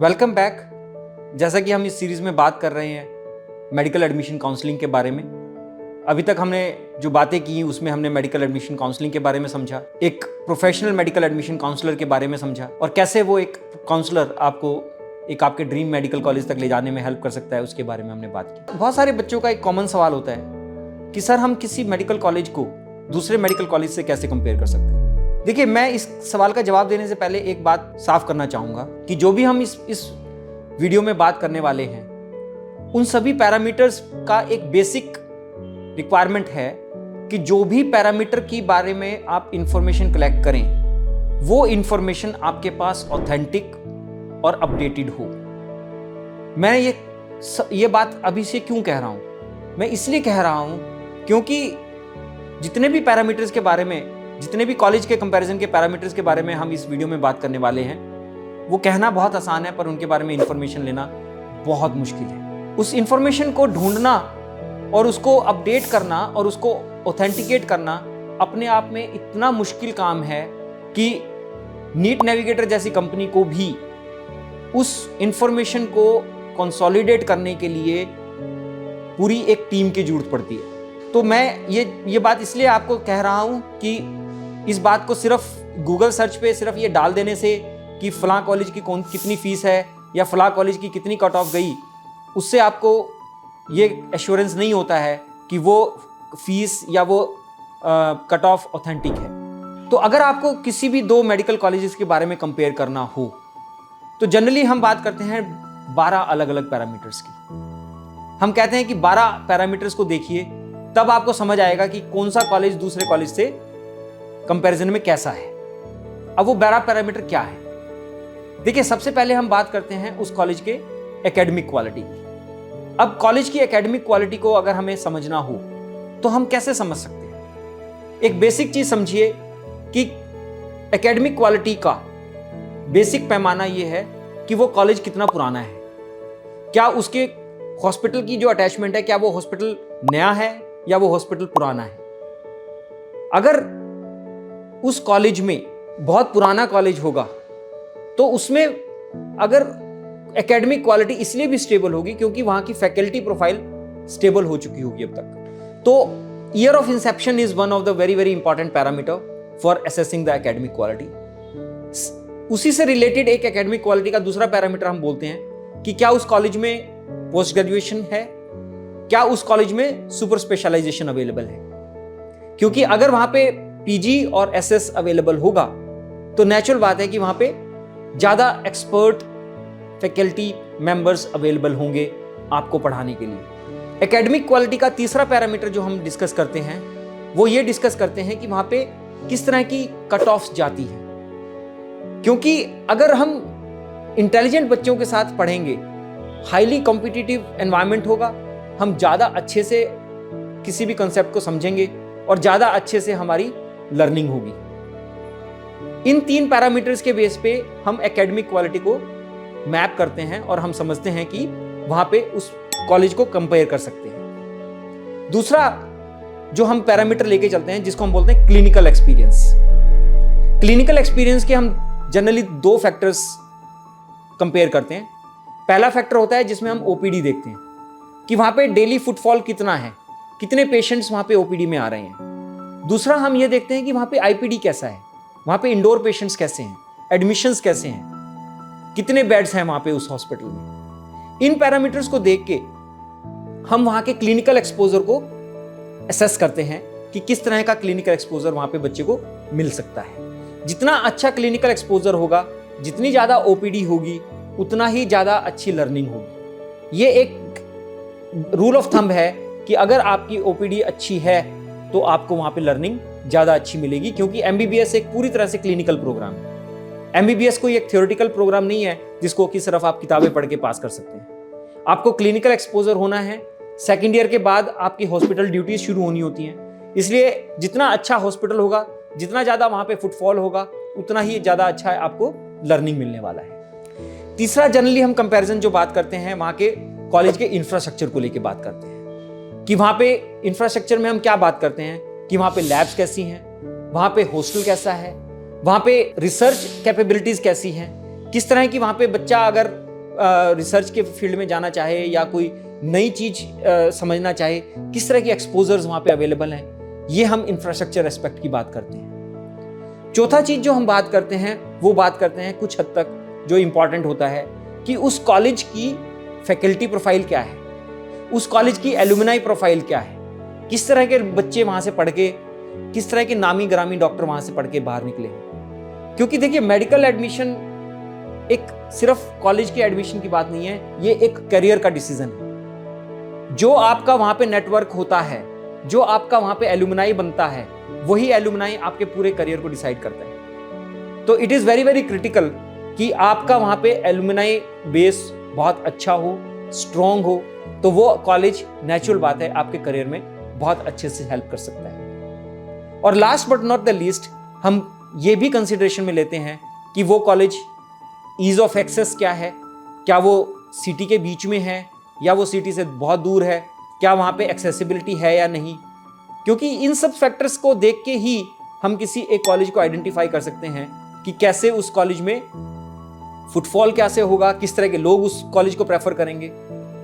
Welcome back. जैसा कि हम इस सीरीज में बात कर रहे हैं मेडिकल एडमिशन काउंसलिंग के बारे में। अभी तक हमने जो बातें की उसमें हमने मेडिकल एडमिशन काउंसलिंग के बारे में समझा, एक प्रोफेशनल मेडिकल एडमिशन काउंसलर के बारे में समझा और कैसे वो एक काउंसलर आपको एक आपके ड्रीम मेडिकल कॉलेज तक ले जाने में हेल्प कर सकता है, उसके बारे में हमने बात की। बहुत सारे बच्चों का एक कॉमन सवाल होता है कि सर हम किसी मेडिकल कॉलेज को दूसरे मेडिकल कॉलेज से कैसे कंपेयर कर सकते हैं। देखिए, मैं इस सवाल का जवाब देने से पहले एक बात साफ करना चाहूंगा कि जो भी हम इस वीडियो में बात करने वाले हैं उन सभी पैरामीटर्स का एक बेसिक रिक्वायरमेंट है कि जो भी पैरामीटर के बारे में आप इंफॉर्मेशन कलेक्ट करें वो इंफॉर्मेशन आपके पास ऑथेंटिक और अपडेटेड हो। मैं ये बात अभी से क्यों कह रहा हूं? मैं इसलिए कह रहा हूं क्योंकि जितने भी पैरामीटर्स के बारे में, जितने भी कॉलेज के कंपैरिजन के पैरामीटर्स के बारे में हम इस वीडियो में बात करने वाले हैं, वो कहना बहुत आसान है पर उनके बारे में इंफॉर्मेशन लेना बहुत मुश्किल है। उस इंफॉर्मेशन को ढूंढना और उसको अपडेट करना और उसको ऑथेंटिकेट करना अपने आप में इतना मुश्किल काम है कि नीट नेविगेटर जैसी कंपनी को भी उस इंफॉर्मेशन को कंसोलिडेट करने के लिए पूरी एक टीम की जरूरत पड़ती है। तो मैं ये बात इसलिए आपको कह रहा हूं कि इस बात को सिर्फ गूगल सर्च पे सिर्फ ये डाल देने से कि फलां कॉलेज की कितनी फीस है या फलां कॉलेज की कितनी कट ऑफ गई, उससे आपको ये एश्योरेंस नहीं होता है कि वो फीस या वो कट ऑफ ऑथेंटिक है। तो अगर आपको किसी भी दो मेडिकल कॉलेजेस के बारे में कंपेयर करना हो तो जनरली हम बात करते हैं 12 अलग अलग पैरामीटर्स की। हम कहते हैं कि 12 पैरामीटर्स को देखिए, तब आपको समझ आएगा कि कौन सा कॉलेज दूसरे कॉलेज से कंपैरिजन में कैसा है। अब वो 12 पैरामीटर क्या है? देखिए, सबसे पहले हम बात करते हैं उस कॉलेज के एकेडमिक क्वालिटी की। अब कॉलेज की एकेडमिक क्वालिटी को अगर हमें समझना हो तो हम कैसे समझ सकते हैं? एक बेसिक चीज समझिए कि एकेडमिक क्वालिटी का बेसिक पैमाना यह है कि वो कॉलेज कितना पुराना है। क्या उसके हॉस्पिटल की जो अटैचमेंट है, क्या वो हॉस्पिटल नया है या वो हॉस्पिटल पुराना है। अगर उस कॉलेज में बहुत पुराना कॉलेज होगा तो उसमें अगर एकेडमिक क्वालिटी इसलिए भी स्टेबल होगी क्योंकि वहां की फैकल्टी प्रोफाइल स्टेबल हो चुकी होगी अब तक। तो year of Inception is one of the very very important parameter for assessing the academic quality. उसी से रिलेटेड एक एकेडमिक क्वालिटी का दूसरा पैरामीटर हम बोलते हैं कि क्या उस कॉलेज में पोस्ट ग्रेजुएशन है, क्या उस कॉलेज में सुपर स्पेशलाइजेशन अवेलेबल है। क्योंकि अगर वहां पे पीजी और एसएस अवेलेबल होगा तो नेचुरल बात है कि वहां पे ज्यादा एक्सपर्ट फैकल्टी मेंबर्स अवेलेबल होंगे आपको पढ़ाने के लिए। एकेडमिक क्वालिटी का तीसरा पैरामीटर जो हम डिस्कस करते हैं वो ये डिस्कस करते हैं कि वहां पे किस तरह की कट ऑफ्स जाती है। क्योंकि अगर हम इंटेलिजेंट बच्चों के साथ पढ़ेंगे, हाईली कॉम्पिटिटिव एनवायरनमेंट होगा, हम ज्यादा अच्छे से किसी भी कंसेप्ट को समझेंगे और ज्यादा अच्छे से हमारी लर्निंग होगी। इन 3 पैरामीटर्स के बेस पे हम एकेडमिक क्वालिटी को मैप करते हैं और हम समझते हैं कि वहां पे उस कॉलेज को कंपेयर कर सकते हैं। दूसरा जो हम पैरामीटर लेके चलते हैं जिसको हम बोलते हैं क्लिनिकल एक्सपीरियंस। क्लिनिकल एक्सपीरियंस के हम जनरली 2 फैक्टर्स कंपेयर करते हैं। पहला फैक्टर होता है जिसमें हम ओपीडी देखते हैं कि वहां पे डेली फुटफॉल कितना है, कितने पेशेंट्स वहां पे ओपीडी में आ रहे हैं। दूसरा हम ये देखते हैं कि वहां पे आईपीडी कैसा है, वहां पे इंडोर पेशेंट्स कैसे हैं, एडमिशंस कैसे हैं, कितने बेड्स हैं वहां पे उस हॉस्पिटल में। इन पैरामीटर्स को देख के हम वहां के क्लिनिकल एक्सपोजर को असेस करते हैं कि किस तरह का क्लिनिकल एक्सपोजर वहां पे बच्चे को मिल सकता है। जितना अच्छा क्लिनिकल एक्सपोजर होगा, जितनी ज्यादा ओपीडी होगी, उतना ही ज्यादा अच्छी लर्निंग होगी। ये एक रूल ऑफ थंब है कि अगर आपकी ओपीडी अच्छी है तो आपको वहां पे लर्निंग ज्यादा अच्छी मिलेगी, क्योंकि एमबीबीएस एक पूरी तरह से क्लिनिकल प्रोग्राम है। एमबीबीएस कोई एक थ्योरेटिकल प्रोग्राम नहीं है जिसको कि सिर्फ आप किताबें पढ़ के पास कर सकते हैं। आपको क्लिनिकल एक्सपोजर होना है। सेकेंड ईयर के बाद आपकी हॉस्पिटल ड्यूटीज शुरू होनी होती हैं, इसलिए जितना अच्छा हॉस्पिटल होगा, जितना ज्यादा वहां पे फुटफॉल होगा, उतना ही ज्यादा अच्छा आपको लर्निंग मिलने वाला है। तीसरा, जनरली हम कंपैरिजन जो बात करते हैं वहां के कॉलेज के इंफ्रास्ट्रक्चर को लेके बात करते हैं कि वहां पे इंफ्रास्ट्रक्चर में हम क्या बात करते हैं कि वहां पे लैब्स कैसी हैं, वहां पे हॉस्टल कैसा है, वहां पे रिसर्च कैपेबिलिटीज कैसी हैं, किस तरह की वहां पे बच्चा अगर रिसर्च के फील्ड में जाना चाहे या कोई नई चीज समझना चाहे, किस तरह के एक्सपोजर्स वहाँ पे अवेलेबल हैं, ये हम इंफ्रास्ट्रक्चर एस्पेक्ट की बात करते हैं। चौथा चीज जो हम बात करते हैं वो बात करते हैं कुछ हद तक जो इंपॉर्टेंट होता है कि उस कॉलेज की फैकल्टी प्रोफाइल क्या है, उस कॉलेज की एलुमनाई प्रोफाइल क्या है, किस तरह के बच्चे वहां से पढ़ के, किस तरह के नामी ग्रामी डॉक्टर वहां से पढ़ के बाहर निकले हैं। क्योंकि देखिए मेडिकल एडमिशन एक सिर्फ कॉलेज के एडमिशन की बात नहीं है, ये एक करियर का डिसीजन है। जो आपका वहां पे नेटवर्क होता है, जो आपका वहां पे एलुमनाई बनता है, वही एलुमनाई आपके पूरे करियर को डिसाइड करता है। तो it is very very critical कि आपका वहां पे एलुमनाई बेस बहुत अच्छा हो, स्ट्रॉन्ग हो, तो वो कॉलेज नेचुरल बात है आपके करियर में बहुत अच्छे से हेल्प कर सकता है। और last but not the least, हम ये भी कंसिडरेशन में लेते हैं कि वो कॉलेज ईज ऑफ एक्सेस क्या है, क्या वो सिटी के बीच में है या वो सिटी से बहुत दूर है, क्या वहाँ पे एक्सेसिबिलिटी है या नहीं। क्योंकि इन सब फैक्टर्स को देख के ही हम किसी एक कॉलेज को आइडेंटिफाई कर सकते हैं कि कैसे उस कॉलेज में फुटफॉल कैसे होगा, किस तरह के लोग उस कॉलेज को प्रेफर करेंगे।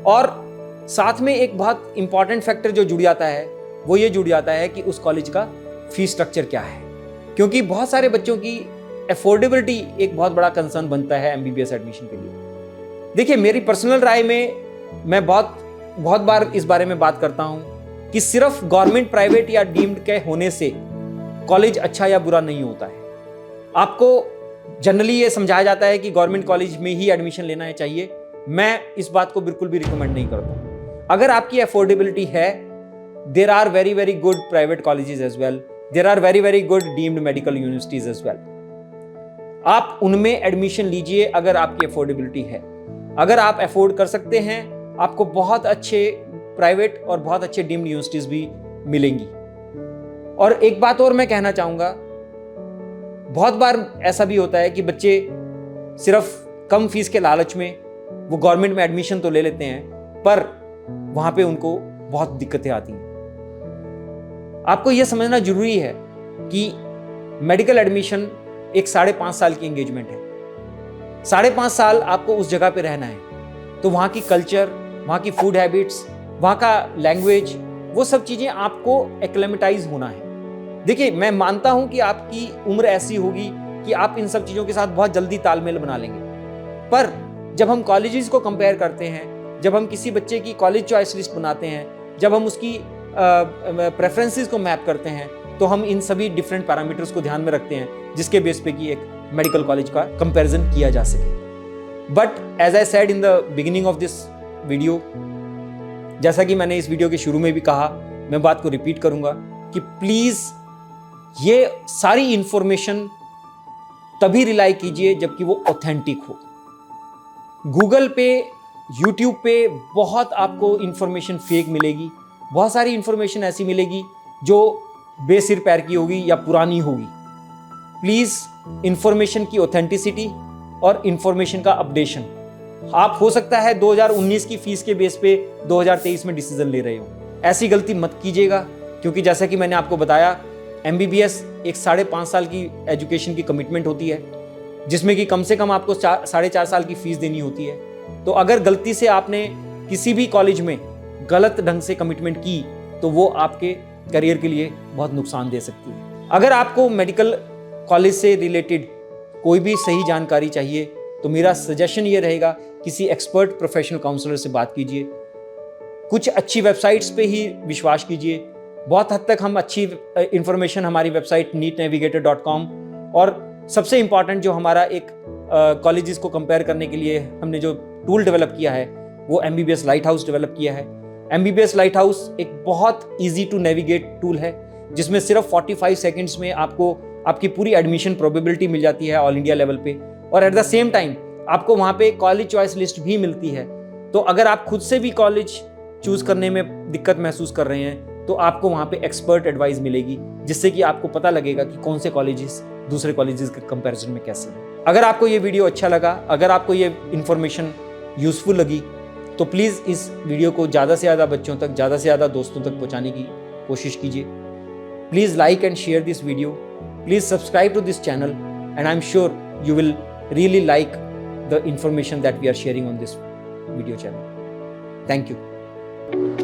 और साथ में एक बहुत इंपॉर्टेंट फैक्टर जो जुड़ जाता है वो ये जुड़ जाता है कि उस कॉलेज का फीस स्ट्रक्चर क्या है। क्योंकि बहुत सारे बच्चों की अफोर्डेबिलिटी एक बहुत बड़ा कंसर्न बनता है एमबीबीएस एडमिशन के लिए। देखिए मेरी पर्सनल राय में मैं बहुत बार इस बारे में बात करता हूं कि सिर्फ गवर्नमेंट, प्राइवेट या डीम्ड के होने से कॉलेज अच्छा या बुरा नहीं होता है। आपको जनरली ये समझाया जाता है कि गवर्नमेंट कॉलेज में ही एडमिशन लेना चाहिए। मैं इस बात को बिल्कुल भी रिकमेंड नहीं करता। अगर आपकी अफोर्डेबिलिटी है, there are very very good private colleges as well, there are very very good deemed medical universities as well. आप उनमें एडमिशन लीजिए अगर आपकी अफोर्डेबिलिटी है। अगर आप अफोर्ड कर सकते हैं, आपको बहुत अच्छे प्राइवेट और बहुत अच्छे डीम्ड यूनिवर्सिटीज भी मिलेंगी। और एक बात और मैं कहना चाहूंगा, बहुत बार ऐसा भी होता है कि बच्चे सिर्फ कम फीस के लालच में वो गवर्नमेंट में एडमिशन तो ले लेते हैं, पर वहां पे उनको बहुत दिक्कतें आती हैं। आपको यह समझना जरूरी है कि मेडिकल एडमिशन एक 5.5 साल की एंगेजमेंट है। 5.5 साल आपको उस जगह पे रहना है, तो वहां की कल्चर, वहां की फूड हैबिट्स, वहां का लैंग्वेज, वो सब चीजें आपको एक्लेमेटाइज होना है। देखिए मैं मानता हूं कि आपकी उम्र ऐसी होगी कि आप इन सब चीजों के साथ बहुत जल्दी तालमेल बना लेंगे, पर जब हम कॉलेजेस को कंपेयर करते हैं, जब हम किसी बच्चे की कॉलेज चॉइस लिस्ट बनाते हैं, जब हम उसकी प्रेफरेंसेस को मैप करते हैं, तो हम इन सभी डिफरेंट पैरामीटर्स को ध्यान में रखते हैं जिसके बेस पे कि एक मेडिकल कॉलेज का कंपैरिजन किया जा सके। But as I said in the beginning of this video, जैसा कि मैंने इस वीडियो के शुरू में भी कहा, मैं बात को रिपीट करूंगा कि प्लीज ये सारी इंफॉर्मेशन तभी रिलाई कीजिए जबकि वो ऑथेंटिक हो। गूगल पे, यूट्यूब पे बहुत आपको इंफॉर्मेशन फेक मिलेगी, बहुत सारी इंफॉर्मेशन ऐसी मिलेगी जो बेसिर पैर की होगी या पुरानी होगी। प्लीज इंफॉर्मेशन की ऑथेंटिसिटी और इंफॉर्मेशन का अपडेशन। आप हो सकता है 2019 की फीस के बेस पे 2023 में डिसीजन ले रहे हो, ऐसी गलती मत कीजिएगा। क्योंकि जैसा कि मैंने आपको बताया, एमबीबीएस एक 5.5 साल की एजुकेशन की कमिटमेंट होती है, जिसमें कि कम से कम आपको 4.5 साल की फीस देनी होती है। तो अगर गलती से आपने किसी भी कॉलेज में गलत ढंग से कमिटमेंट की, तो वो आपके करियर के लिए बहुत नुकसान दे सकती है। अगर आपको मेडिकल कॉलेज से रिलेटेड कोई भी सही जानकारी चाहिए, तो मेरा सजेशन ये रहेगा, किसी एक्सपर्ट प्रोफेशनल काउंसलर से बात कीजिए। कुछ अच्छी वेबसाइट्स पे ही विश्वास कीजिए। बहुत हद तक हम अच्छी इंफॉर्मेशन हमारी वेबसाइट neetnavigator.com, और सबसे इंपॉर्टेंट जो हमारा एक कॉलेजेस को कंपेयर करने के लिए हमने जो टूल डेवलप किया है, वो MBBS लाइट हाउस डेवलप किया है। MBBS लाइट हाउस एक बहुत ईजी टू नेविगेट टूल है, जिसमें सिर्फ 45 सेकेंड्स में आपको आपकी पूरी एडमिशन प्रोबेबिलिटी मिल जाती है ऑल इंडिया लेवल पे, और एट द सेम टाइम आपको वहाँ पे कॉलेज चॉइस लिस्ट भी मिलती है। तो अगर आप खुद से भी कॉलेज चूज करने में दिक्कत महसूस कर रहे हैं, तो आपको वहाँ पे एक्सपर्ट एडवाइस मिलेगी, जिससे कि आपको पता लगेगा कि कौन से कॉलेजेस दूसरे कॉलेजेस के कंपैरिजन में कैसे हैं। अगर आपको ये वीडियो अच्छा लगा, अगर आपको ये इन्फॉर्मेशन यूजफुल लगी, तो प्लीज़ इस वीडियो को ज़्यादा से ज़्यादा बच्चों तक, ज़्यादा से ज़्यादा दोस्तों तक पहुँचाने की कोशिश कीजिए। Please like and share this video, please subscribe to this channel, and I am sure you will really like the information that we are sharing on this video channel. Thank you.